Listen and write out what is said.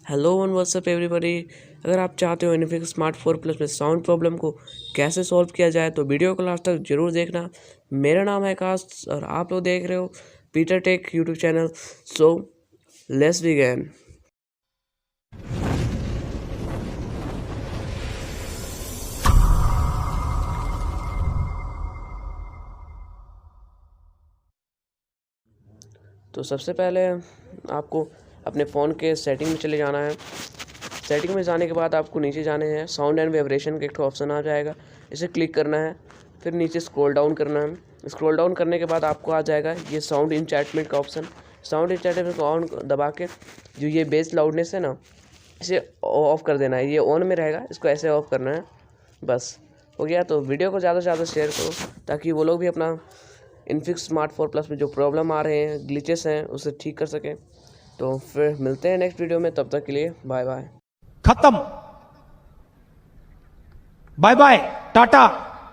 Hello one WhatsApp everybody. अगर आप चाहते हो इनफिनिक्स स्मार्ट 4 प्लस में साउंड प्रॉब्लम को कैसे सॉल्व किया जाए तो वीडियो को लास्ट तक जरूर देखना। मेरा नाम है आकाश और आप लोग देख रहे हो Peter take YouTube channel. So let's begin. तो सबसे पहले आपको अपने फ़ोन के सेटिंग में चले जाना है। सेटिंग में जाने के बाद आपको नीचे जाने हैं, साउंड एंड वाइब्रेशन का एक ऑप्शन आ जाएगा, इसे क्लिक करना है। फिर नीचे स्क्रॉल डाउन करना है। स्क्रॉल डाउन करने के बाद आपको आ जाएगा ये साउंड इंचैटमेंट का ऑप्शन। साउंड इंचैटमेंट को ऑन दबा के जो ये बेस लाउडनेस है ना, इसे ऑफ़ कर देना है। ये ऑन में रहेगा, इसको ऐसे ऑफ़ करना है। बस हो गया। तो वीडियो को ज़्यादा से ज़्यादा शेयर करो ताकि वो लोग भी अपना इनफिनिक्स स्मार्ट 4 प्लस में जो प्रॉब्लम आ रहे हैं, ग्लिचेस हैं, उसे ठीक कर सकें। तो फिर मिलते हैं नेक्स्ट वीडियो में, तब तक के लिए बाय बाय। खत्म। Bye bye, Tata.